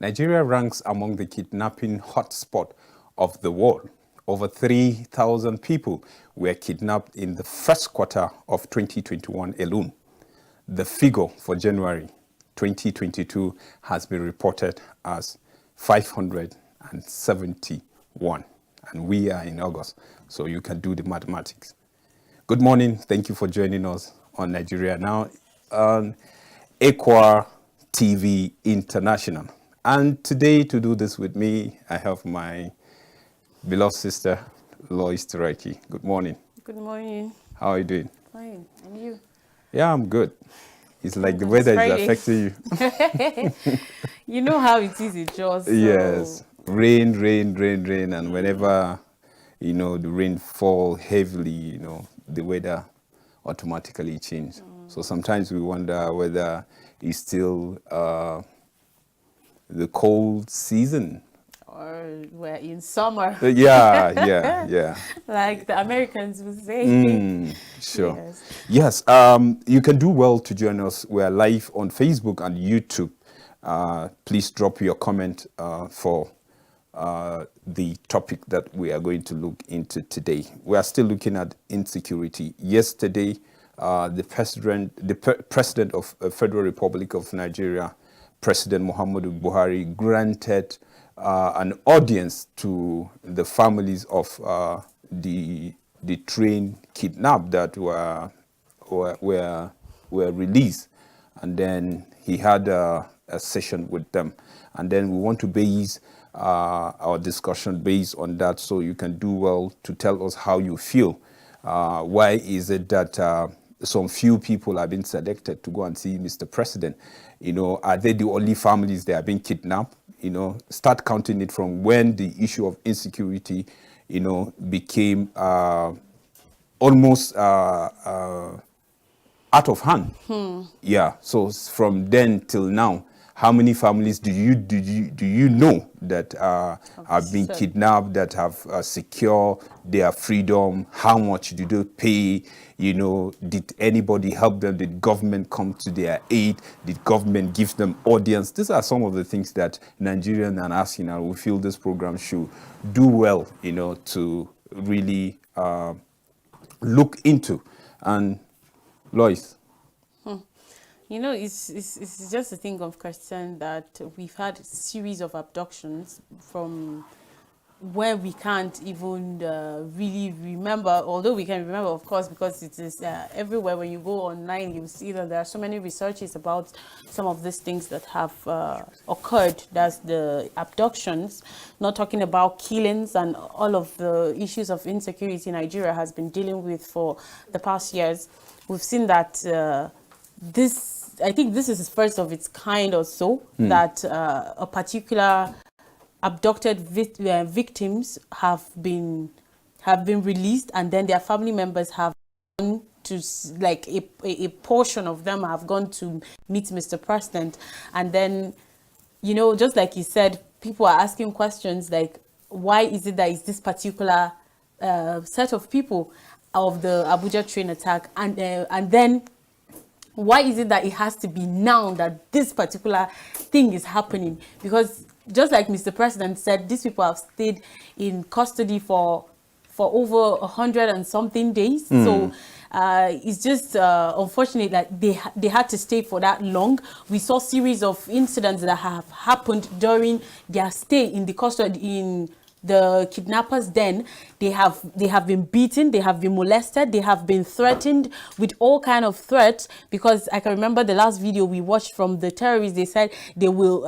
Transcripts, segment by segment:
Nigeria ranks among the kidnapping hotspot of the world. Over 3,000 people were kidnapped in the first quarter of 2021 alone. The figure for January 2022 has been reported as 571, and we are in August, so you can do the mathematics. Good morning. Thank you for joining us on Nigeria Now on Equa TV International. And today, to do this with me, I have my beloved sister, Lois Turaki. Good morning. Good morning. How are you doing? Fine. And you? Yeah, I'm good. It's like the weather is affecting you. You know how it is in Jos. So. Yes. Rain, and whenever, the rain fall heavily, the weather automatically changes. So sometimes we wonder whether it's still the cold season. Or we're in summer. Yeah. Like the Americans would say. Sure. Yes. You can do well to join us. We are live on Facebook and YouTube. Please drop your comment for the topic that we are going to look into today. We are still looking at insecurity. Yesterday, the president of the Federal Republic of Nigeria, President Muhammadu Buhari, granted an audience to the families of the train kidnapped that were released, and then he had a session with them, and then we want to base our discussion based on that. So you can do well to tell us how you feel. Why is it that some few people have been selected to go and see Mr. President? Are they the only families that have been kidnapped? Start counting it from when the issue of insecurity, became almost out of hand. Yeah. So from then till now, how many families do you know that have been kidnapped, that have secured their freedom? How much did they pay? Did anybody help them? Did government come to their aid? Did government give them audience? These are some of the things that Nigerians are asking, and we feel this program should do well, to really look into. And Lois. It's just a thing of question that we've had a series of abductions from where we can't even really remember, although we can remember, of course, because it is everywhere. When you go online, you see that there are so many researches about some of these things that have occurred. That's the abductions, not talking about killings and all of the issues of insecurity Nigeria has been dealing with for the past years. We've seen that I think this is first of its kind or so, that a particular abducted victims have been released, and then their family members have gone to, like a portion of them have gone to meet Mr. President. And then, just like you said, people are asking questions like, why is it that it's this particular set of people of the Abuja train attack, and then why is it that it has to be now that this particular thing is happening? Because just like Mr. President said, these people have stayed in custody for over 100 and something days. So it's just unfortunate that they had to stay for that long. We saw series of incidents that have happened during their stay in the custody in the kidnappers' den. They have been beaten, they have been molested, they have been threatened with all kind of threats. Because I can remember the last video we watched from the terrorists, they said they will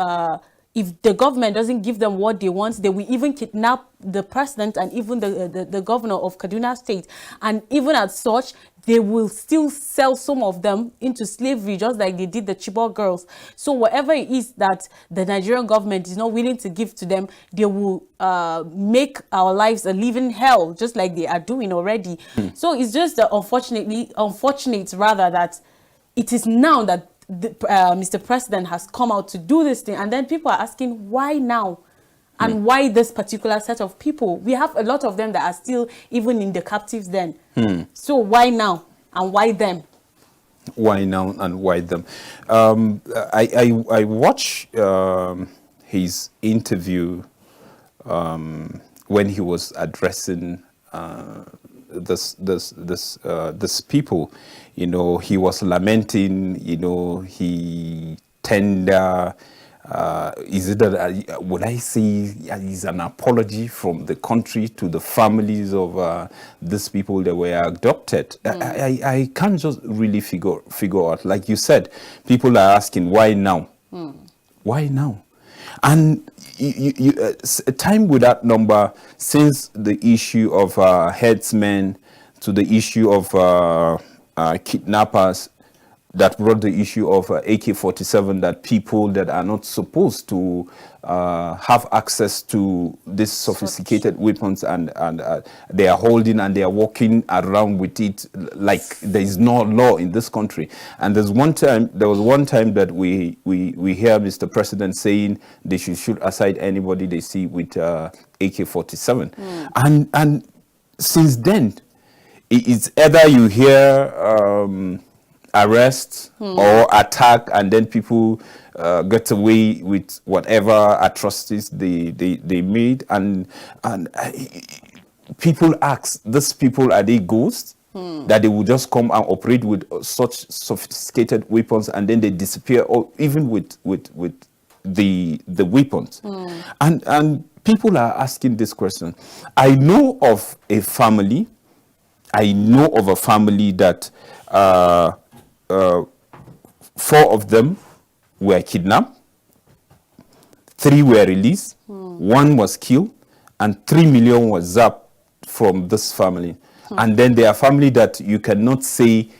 if the government doesn't give them what they want, they will even kidnap the president and even the governor of Kaduna State. And even as such, they will still sell some of them into slavery, just like they did the Chibok girls. So whatever it is that the Nigerian government is not willing to give to them, they will make our lives a living hell, just like they are doing already. So it's just unfortunate rather that it is now that Mr. President has come out to do this thing, and then people are asking why now, and why this particular set of people. We have a lot of them that are still even in the captives then. So why now and why them? Why now and why them? I watch his interview when he was addressing this people. You know, he was lamenting. You know, he tender. Is it that would I say is an apology from the country to the families of these people that were adopted? I can't just really figure out. Like you said, people are asking why now? Why now? And a time without number since the issue of headsmen to the issue of kidnappers that brought the issue of AK-47, that people that are not supposed to have access to these sophisticated weapons and they are holding and they are walking around with it like there is no law in this country. And there was one time that we hear Mr. President saying they should shoot aside anybody they see with AK-47. And since then, it's either you hear arrest or attack, and then people get away with whatever atrocities they made, and people ask, these people, are they ghosts that they will just come and operate with such sophisticated weapons and then they disappear, or even with the weapons? And people are asking this question. I know of a family that 4 of them were kidnapped, 3 were released, 1 was killed, and 3 million was zapped from this family. And then there are family that you cannot say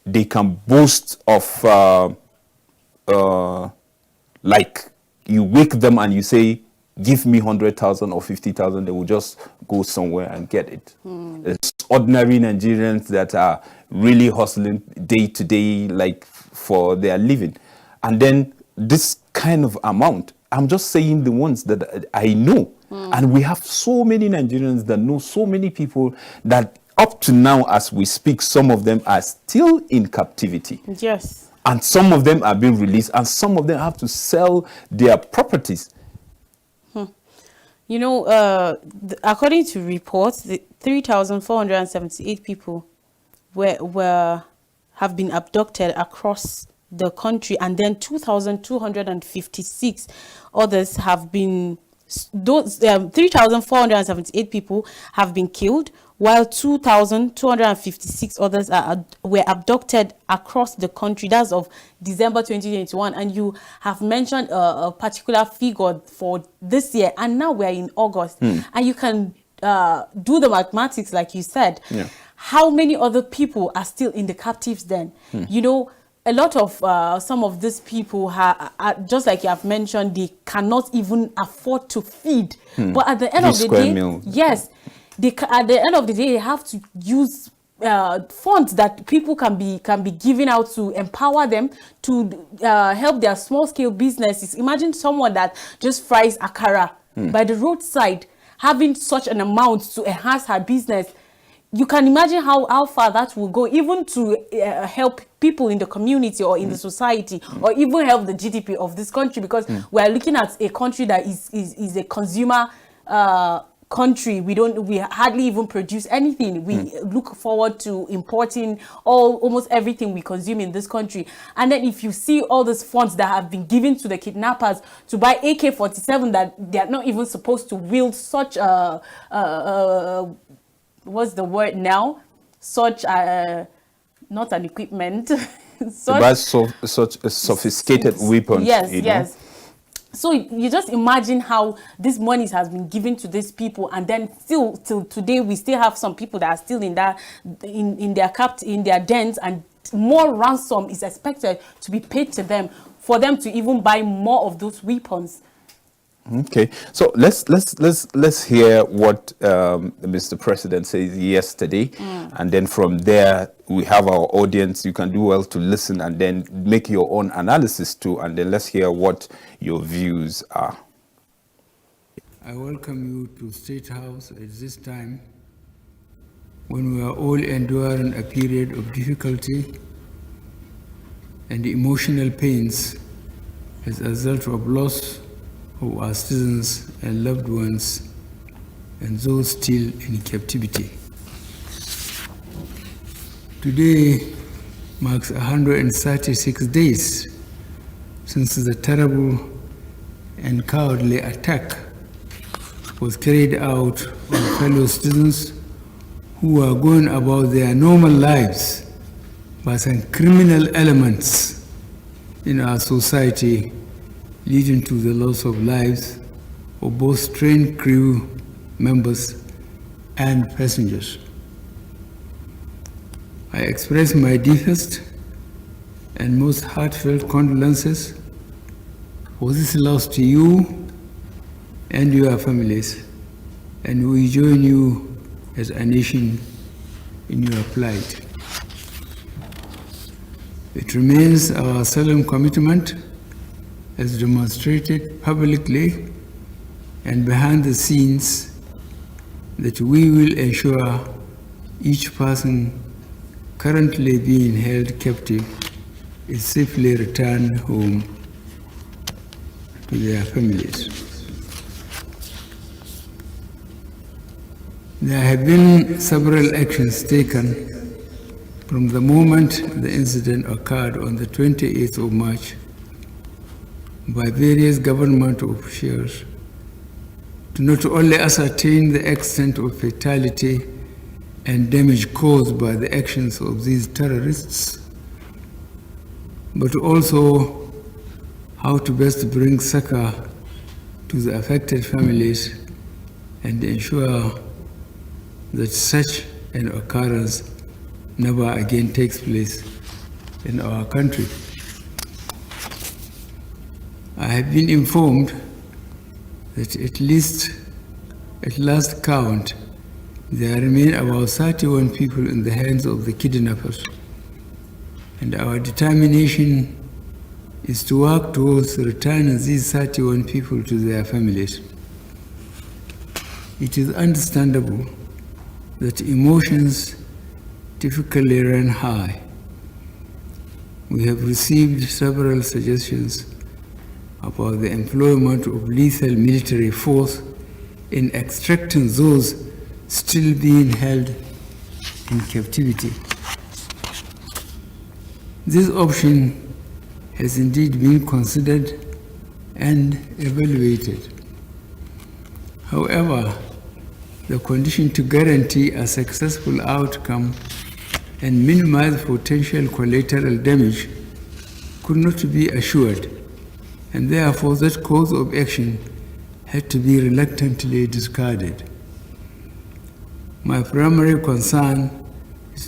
they can boast of, like you wake them and you say, give me 100,000 or 50,000, they will just go somewhere and get it. It's ordinary Nigerians that are really hustling day to day, like for their living. And then this kind of amount, I'm just saying the ones that I know. And we have so many Nigerians that know so many people that up to now, as we speak, some of them are still in captivity. Yes. And some of them are being released, and some of them have to sell their properties. You know, according to reports, 3,478 people have been abducted across the country, and then 2,256 others have been. Those 3,478 people have been killed, while 2,256 others were abducted across the country. That's of December 2021. And you have mentioned a particular figure for this year, and now we're in August. And you can do the mathematics, like you said. Yeah. How many other people are still in the captives then? You know, a lot of some of these people just like you have mentioned, they cannot even afford to feed. But at the end of the day, yes, at the end of the day, they have to use funds that people can be giving out to empower them to help their small scale businesses. Imagine someone that just fries akara by the roadside, having such an amount to enhance her business. You can imagine how far that will go, even to help people in the community or in the society, or even help the GDP of this country, because we are looking at a country that is a consumer country. We hardly even produce anything. We look forward to importing almost everything we consume in this country. And then if you see all these funds that have been given to the kidnappers to buy AK-47 that they are not even supposed to wield such what's the word now? Such not an equipment. Such a sophisticated weapon. Yes, you know? yes. So you just imagine how this money has been given to these people, and then still till today we still have some people that are still in that in their dens, and more ransom is expected to be paid to them for them to even buy more of those weapons. Okay, so let's hear what Mr. President says yesterday, and then from there we have our audience. You can do well to listen and then make your own analysis too, and then let's hear what your views are. I welcome you to State House at this time when we are all enduring a period of difficulty and emotional pains as a result of loss of our citizens and loved ones and those still in captivity. Today marks 136 days since the terrible and cowardly attack was carried out on fellow citizens who were going about their normal lives by some criminal elements in our society, leading to the loss of lives of both train crew members and passengers. I express my deepest and most heartfelt condolences for this loss to you and your families, and we join you as a nation in your plight. It remains our solemn commitment, as demonstrated publicly and behind the scenes, that we will ensure each person currently being held captive is safely returned home to their families. There have been several actions taken from the moment the incident occurred on the 28th of March by various government officials to not only ascertain the extent of fatality and damage caused by the actions of these terrorists, but also how to best bring succor to the affected families and ensure that such an occurrence never again takes place in our country. I have been informed that at last count, there remain about 31 people in the hands of the kidnappers, and our determination is to work towards returning these 31 people to their families. It is understandable that emotions typically run high. We have received several suggestions about the employment of lethal military force in extracting those still being held in captivity. This option has indeed been considered and evaluated. However, the condition to guarantee a successful outcome and minimize potential collateral damage could not be assured, and therefore that course of action had to be reluctantly discarded. My primary concern is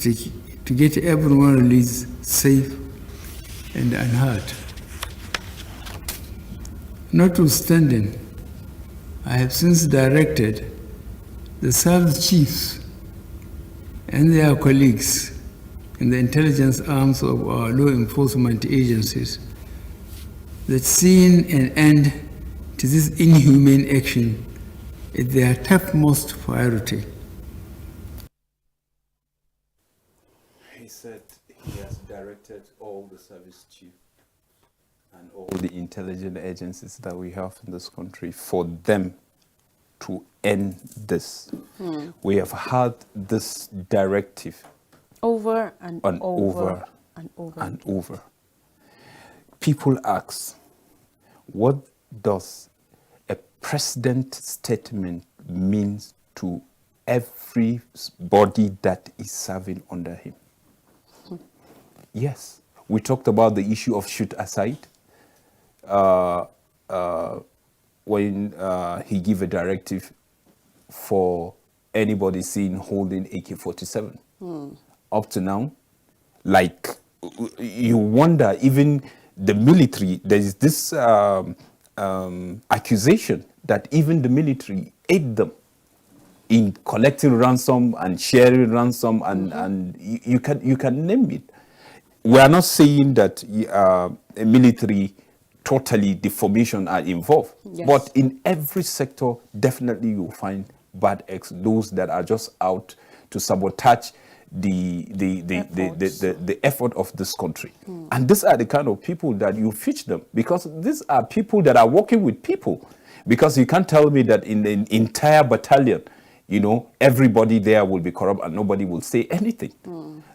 to get everyone released safe and unhurt. Notwithstanding, I have since directed the service chiefs and their colleagues in the intelligence arms of our law enforcement agencies that seeing an end to this inhumane action is their topmost priority. He said he has directed all the service chiefs and all the intelligence agencies that we have in this country for them to end this. We have had this directive Over and and over and over. and over. People ask, what does a president's statement mean to everybody that is serving under him? Yes, we talked about the issue of shoot aside when he gave a directive for anybody seen holding AK-47. Up to now, like, you wonder, even the military, there is this accusation that even the military aid them in collecting ransom and sharing ransom, and you can name it. We are not saying that a military totally the formation are involved, Yes. but in every sector, definitely you'll find bad eggs, those that are just out to sabotage the effort of this country. And these are the kind of people that you feature them, because these are people that are working with people. Because you can't tell me that in the entire battalion, you know, everybody there will be corrupt and nobody will say anything.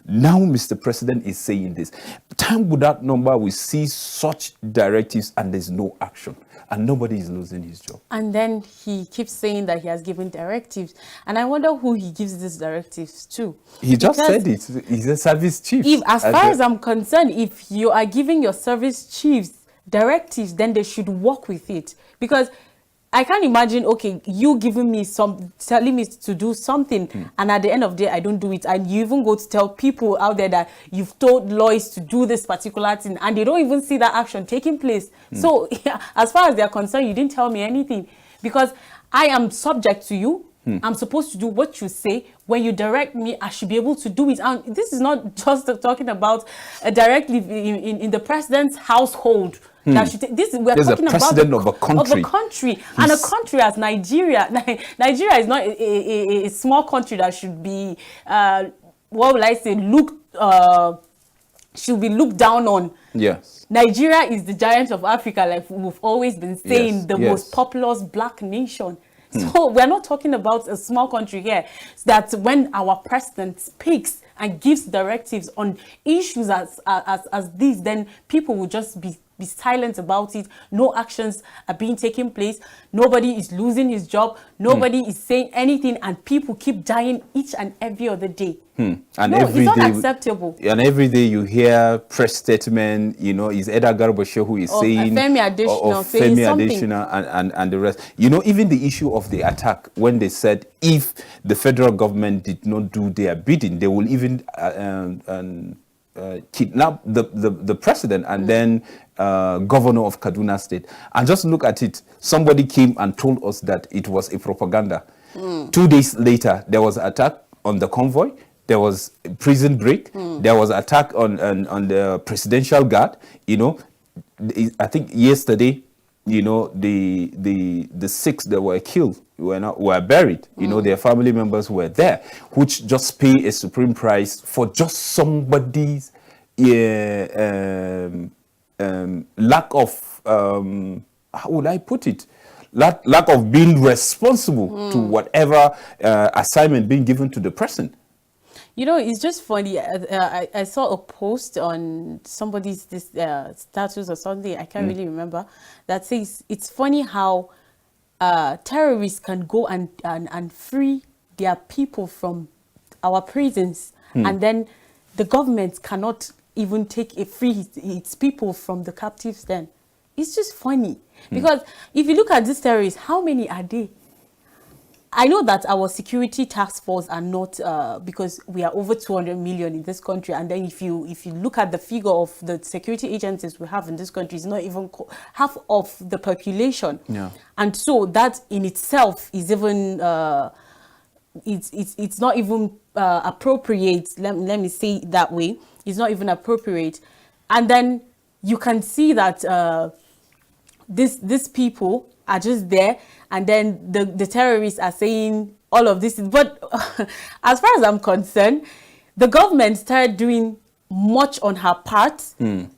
Now, Mr. President is saying this. Time without number, we see such directives and there's no action. And nobody is losing his job. And then he keeps saying that he has given directives. And I wonder who he gives these directives to. He just Because said it. He's a service chief. If, as far as I'm concerned, if you are giving your service chiefs directives, then they should work with it. Because I can't imagine, okay, you giving me telling me to do something, and at the end of the day, I don't do it. And you even go to tell people out there that you've told lawyers to do this particular thing, and they don't even see that action taking place. So, yeah, as far as they're concerned, you didn't tell me anything. Because I am subject to you. I'm supposed to do what you say. When you direct me, I should be able to do it. And this is not just talking about directly in the president's household. That should we're There's talking a president about of a country. And a country as Nigeria. Nigeria is not a small country that should be, what will I say, should be looked down on. Yes. Nigeria is the giant of Africa, like we've always been saying, Yes, the yes. most populous black nation. So we're not talking about a small country here. That when our president speaks and gives directives on issues as these, then people will just be silent about it. No actions are being taken place. Nobody is losing his job. Nobody is saying anything, and people keep dying each and every other day. And no, every it's not day, acceptable. And every day you hear press statement, you know, is Edgar Garba who is saying, Femi Adesina saying Femi something. Adesina and the rest. You know, even the issue of the attack, when they said if the federal government did not do their bidding, they will even kidnap the president and then governor of Kaduna State. And just look at it. Somebody came and told us that it was a propaganda. 2 days later, there was an attack on the convoy. There was a prison break. There was attack on the presidential guard. You know, I think yesterday, you know, the 6 that were killed were buried. You know, their family members were there, which just pay a supreme price for just somebody's lack of how would I put it? Lack of being responsible to whatever assignment being given to the person. You know, it's just funny. I saw a post on somebody's status or something, I can't really remember, that says it's funny how terrorists can go and free their people from our prisons, and then the government cannot even free its people from the captives then. It's just funny. Because if you look at these terrorists, how many are they? I know that our security task force are not, because we are over 200 million in this country. And then if you look at the figure of the security agencies we have in this country, it's not even half of the population. Yeah. And so that in itself is even, it's not even appropriate. Let me say it that way. It's not even appropriate. And then you can see that these people are just there, and then the terrorists are saying all of this. But as far as I'm concerned, the government started doing much on her part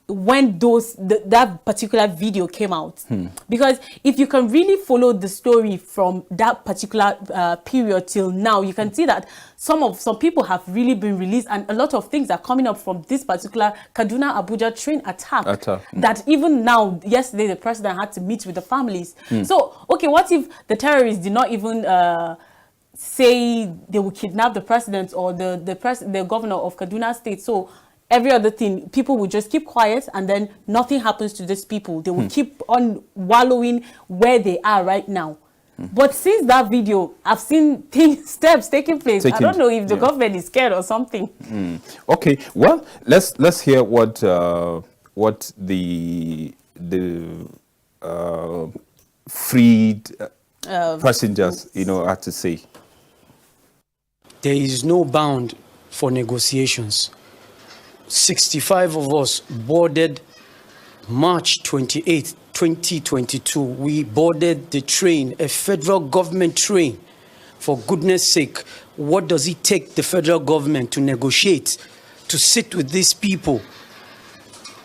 when that particular video came out. Because if you can really follow the story from that particular period till now, you can see that some people have really been released, and a lot of things are coming up from this particular Kaduna-Abuja train attack. That even now, yesterday, the president had to meet with the families. So, okay, what if the terrorists did not even say they would kidnap the president or the governor of Kaduna State? So every other thing, people will just keep quiet, and then nothing happens to these people. They will keep on wallowing where they are right now. But since that video, I've seen steps taking place. I don't know if the government is scared or something. Okay, well, let's hear what the freed passengers, you know, had to say. There is no bound for negotiations. 65 of us boarded March 28th, 2022. We boarded the train, a federal government train. For goodness sake, what does it take the federal government to negotiate, to sit with these people,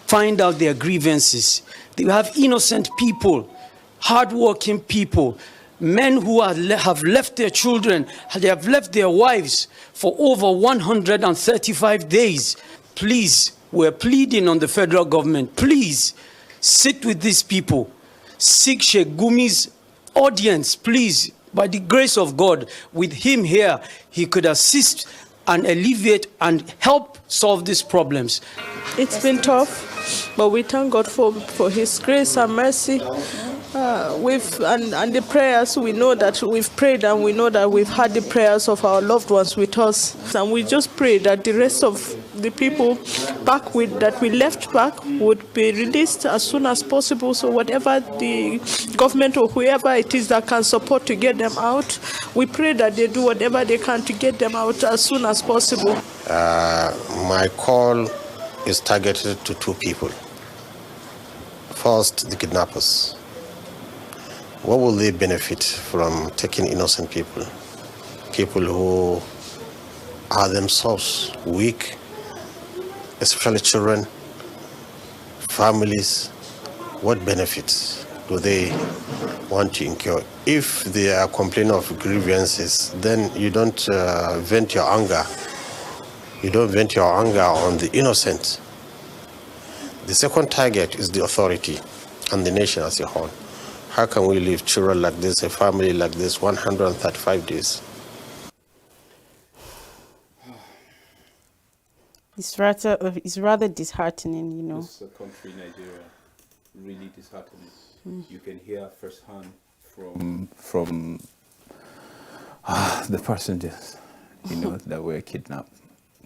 find out their grievances? They have innocent people hardworking people, men who have left their children, they have left their wives for over 135 days. Please, we're pleading on the federal government, please sit with these people. Seek Sheikh Gumi's audience, please. By the grace of God, with him here, he could assist and alleviate and help solve these problems. It's been tough, but we thank God for his grace and mercy. And the prayers, we know that we've prayed, and we know that we've had the prayers of our loved ones with us. And we just pray that the rest of the people that we left back would be released as soon as possible. So whatever the government or whoever it is that can support to get them out, we pray that they do whatever they can to get them out as soon as possible. My call is targeted to two people. First, the kidnappers. What will they benefit from taking innocent people? People who are themselves weak, especially children, families. What benefits do they want to incur? If they are complaining of grievances, then you don't vent your anger. You don't vent your anger on the innocent. The second target is the authority and the nation as a whole. How can we leave children like this, a family like this, 135 days? It's rather disheartening, you know. This country, Nigeria, really disheartening. You can hear firsthand from the passengers, that were kidnapped.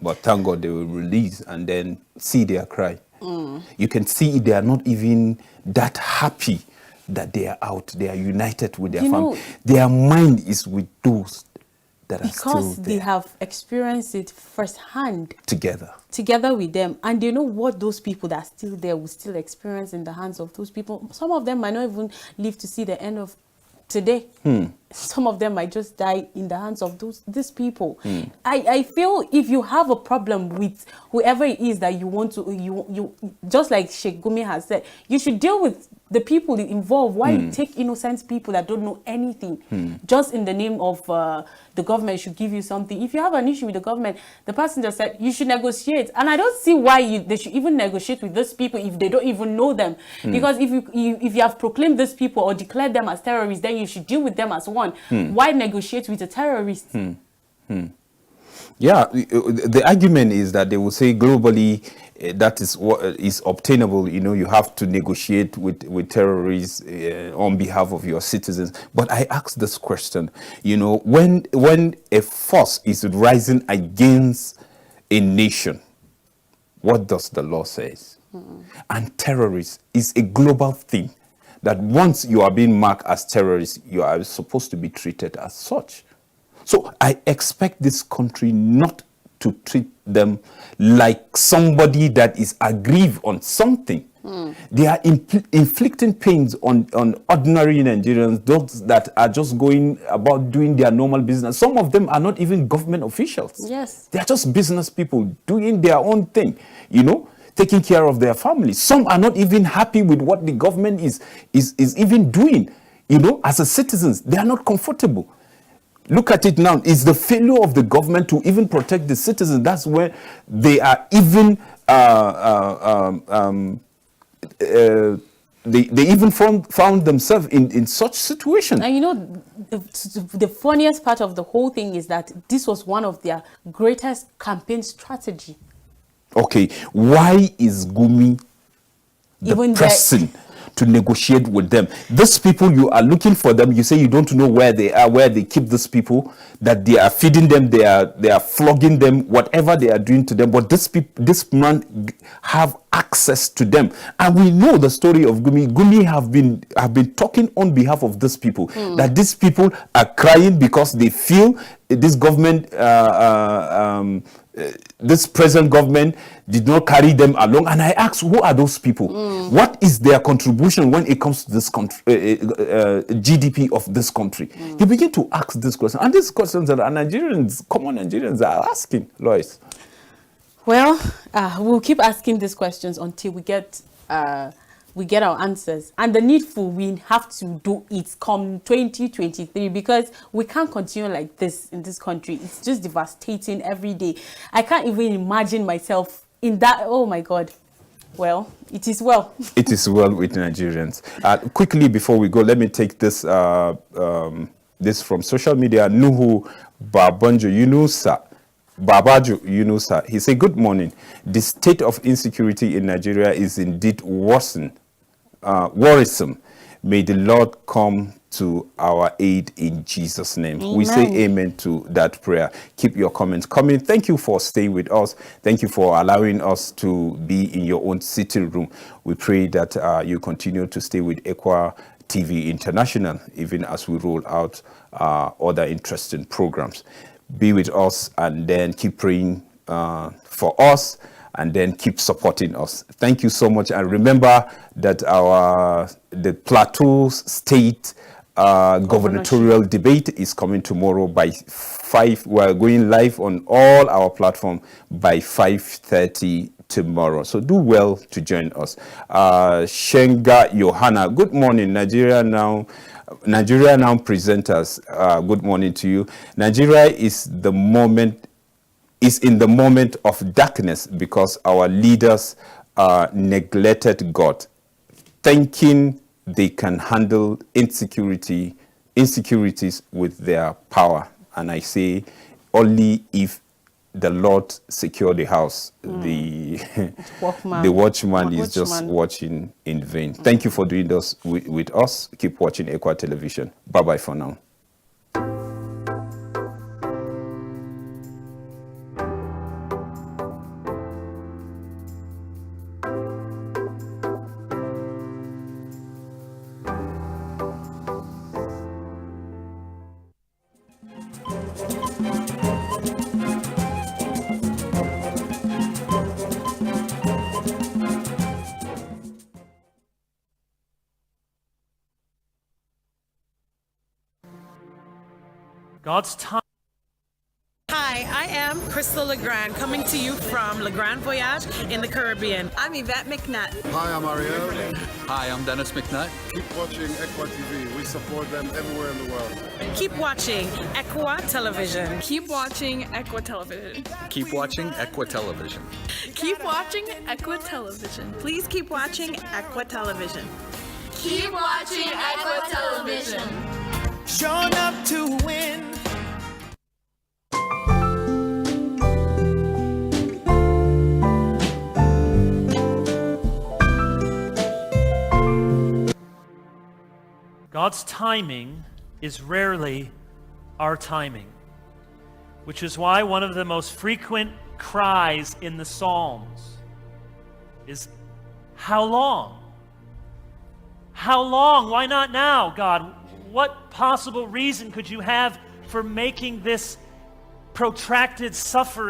But thank God they were released, and then see their cry. You can see they are not even that happy that they are out. They are united with their family. Their mind is with those that are still there. Because they have experienced it firsthand. Together with them. And they know what those people that are still there will still experience in the hands of those people. Some of them might not even live to see the end of today. Some of them might just die in the hands of these people. I feel if you have a problem with whoever it is that you want to, you just like Sheikh Gumi has said, you should deal with the people involved. Why you take innocent people that don't know anything just in the name of the government should give you something? If you have an issue with the government, the person just said you should negotiate, and I don't see why they should even negotiate with those people if they don't even know them. Because if you have proclaimed these people or declared them as terrorists, then you should deal with them as one. Why negotiate with a terrorist? Yeah, the argument is that they will say globally that is what is obtainable. You have to negotiate with terrorists on behalf of your citizens. But I ask this question: when a force is rising against a nation, what does the law say? And terrorists is a global thing. That once you are being marked as terrorists, you are supposed to be treated as such. So I expect this country not to treat them like somebody that is aggrieved on something. They are inflicting pains on ordinary Nigerians, those that are just going about doing their normal business. Some of them are not even government officials. Yes. They are just business people doing their own thing, taking care of their families. Some are not even happy with what the government is even doing. As a citizens, they are not comfortable. Look at it now. It's the failure of the government to even protect the citizens. That's where they are even they even found themselves in such situations. And the funniest part of the whole thing is that this was one of their greatest campaign strategy. Okay, why is Gumi Even the person to negotiate with them? These people, you are looking for them. You say you don't know where they are, where they keep these people, that they are feeding them, they are flogging them, whatever they are doing to them. But this man have access to them, and we know the story of Gumi. Gumi have been talking on behalf of these people, that these people are crying because they feel this government. This present government did not carry them along. And I asked, who are those people? What is their contribution when it comes to this country, GDP of this country? You begin to ask this question. And these questions that common Nigerians are asking, Lois. Well, we'll keep asking these questions until we get we get our answers. And the needful, we have to do it come 2023, because we can't continue like this in this country. It's just devastating every day. I can't even imagine myself in that. Oh my God. Well, it is well. It is well with Nigerians. Quickly before we go, let me take this this from social media. Nuhu Babanjo Yunusa. Babajo Yunusa. He said, good morning. The state of insecurity in Nigeria is indeed worrisome. May the Lord come to our aid in Jesus' name. Amen. We say amen to that prayer. Keep your comments coming. Thank you for staying with us. Thank you for allowing us to be in your own sitting room. We pray that you continue to stay with Equa TV International, even as we roll out other interesting programs. Be with us and then keep praying for us, and then keep supporting us. Thank you so much. And remember that the Plateau State gubernatorial debate is coming tomorrow by 5. We're going live on all our platforms by 5:30 tomorrow. So do well to join us. Shenga Johanna, good morning. Nigeria Now presenters, good morning to you. Nigeria is in the moment of darkness because our leaders neglected God, thinking they can handle insecurities with their power. And I say, only if the Lord secure the house, the watchman is just watching in vain. Thank you for doing this with us. Keep watching Equa Television. Bye-bye for now. God's time. Hi, I am Crystal Legrand, coming to you from Le Grand Voyage in the Caribbean. I'm Yvette McNutt. Hi, I'm Ariel. Hi, I'm Dennis McNutt. Keep watching Equa TV. We support them everywhere in the world. Keep watching Equa Television. Keep watching Equa Television. Keep watching Equa Television. Keep watching Equa Television. Please keep watching Equa Television. Keep watching Equa Television. Showing up to win. God's timing is rarely our timing, which is why one of the most frequent cries in the Psalms is, how long? How long? Why not now, God? What possible reason could you have for making this protracted suffering